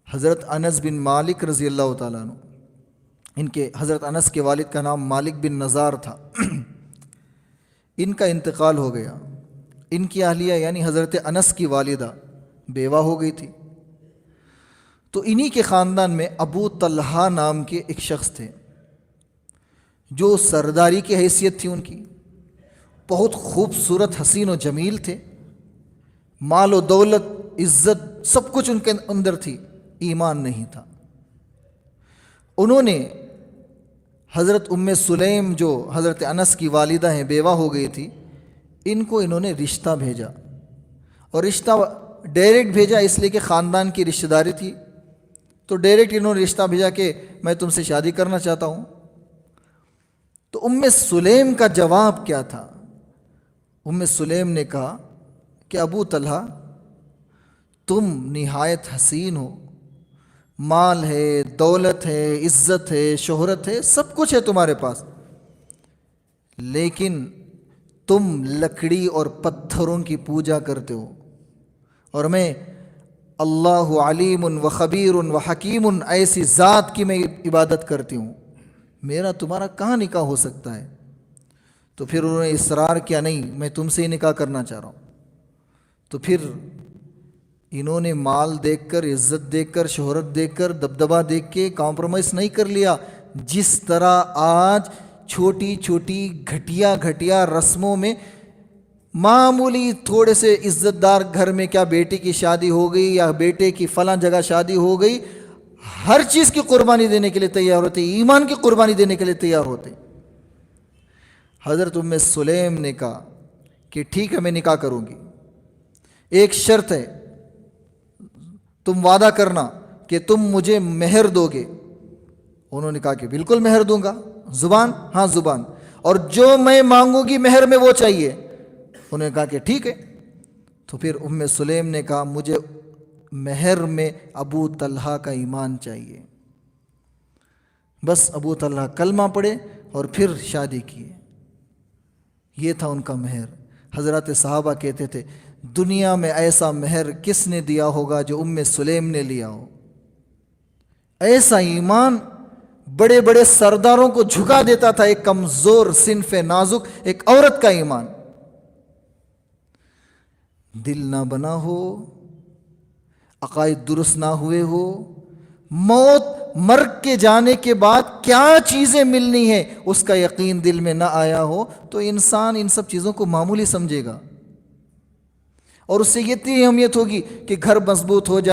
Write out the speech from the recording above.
حضرت انس بن مالک رضی اللہ تعالیٰ عنہ، ان کے حضرت انس کے والد کا نام مالک بن نزار تھا، ان کا انتقال ہو گیا۔ ان کی اہلیہ یعنی حضرت انس کی والدہ بیوہ ہو گئی تھی، تو انہی کے خاندان میں ابو طلحہ نام کے ایک شخص تھے جو سرداری کی حیثیت تھی ان کی، بہت خوبصورت حسین و جمیل تھے، مال و دولت عزت سب کچھ ان کے اندر تھی، ایمان نہیں تھا۔ انہوں نے حضرت سلیم جو حضرت انس کی والدہ ہیں، بیوہ ہو گئی تھی، ان کو انہوں نے رشتہ بھیجا، اور رشتہ ڈائریکٹ بھیجا اس لیے کہ خاندان کی رشتہ داری تھی، تو ڈائریکٹ انہوں نے رشتہ بھیجا کہ میں تم سے شادی کرنا چاہتا ہوں۔ تو سلیم کا جواب کیا تھا؟ سلیم نے کہا کہ ابو طلحہ تم نہایت حسین ہو، مال ہے، دولت ہے، عزت ہے، شہرت ہے، سب کچھ ہے تمہارے پاس، لیکن تم لکڑی اور پتھروں کی پوجا کرتے ہو، اور میں اللہ علیم و خبیر و حکیم ایسی ذات کی میں عبادت کرتی ہوں، میرا تمہارا کہاں نکاح ہو سکتا ہے؟ تو پھر انہوں نے اصرار کیا، نہیں میں تم سے ہی نکاح کرنا چاہ رہا ہوں۔ تو پھر انہوں نے مال دیکھ کر، عزت دیکھ کر، شہرت دیکھ کر، دبدبہ دیکھ کے کمپرومائز نہیں کر لیا، جس طرح آج چھوٹی چھوٹی گھٹیا رسموں میں معمولی تھوڑے سے عزت دار گھر میں کیا بیٹی کی شادی ہو گئی یا بیٹے کی فلاں جگہ شادی ہو گئی، ہر چیز کی قربانی دینے کے لیے تیار ہوتے، ایمان کی قربانی دینے کے لیے تیار ہوتے۔ حضرت سلیم نے کہا کہ ٹھیک ہے میں نکاح کروں گی، ایک شرط ہے، تم وعدہ کرنا کہ تم مجھے مہر دو گے۔ انہوں نے کہا کہ بالکل مہر دوں گا، زبان؟ ہاں زبان، اور جو میں مانگوں گی مہر میں وہ چاہیے۔ انہوں نے کہا کہ ٹھیک ہے۔ تو پھر سلیم نے کہا مجھے مہر میں ابو طلحہ کا ایمان چاہیے۔ بس ابو طلحہ کلمہ پڑھے اور پھر شادی کیے، یہ تھا ان کا مہر۔ حضرات صحابہ کہتے تھے دنیا میں ایسا مہر کس نے دیا ہوگا جو سلیم نے لیا ہو، ایسا ایمان بڑے بڑے سرداروں کو جھکا دیتا تھا، ایک کمزور صنف نازک ایک عورت کا ایمان۔ دل نہ بنا ہو، عقائد درست نہ ہوئے ہو، موت مر کے جانے کے بعد کیا چیزیں ملنی ہیں اس کا یقین دل میں نہ آیا ہو، تو انسان ان سب چیزوں کو معمولی سمجھے گا، اور اس سے یہ اتنی اہمیت ہوگی کہ گھر مضبوط ہو جائے،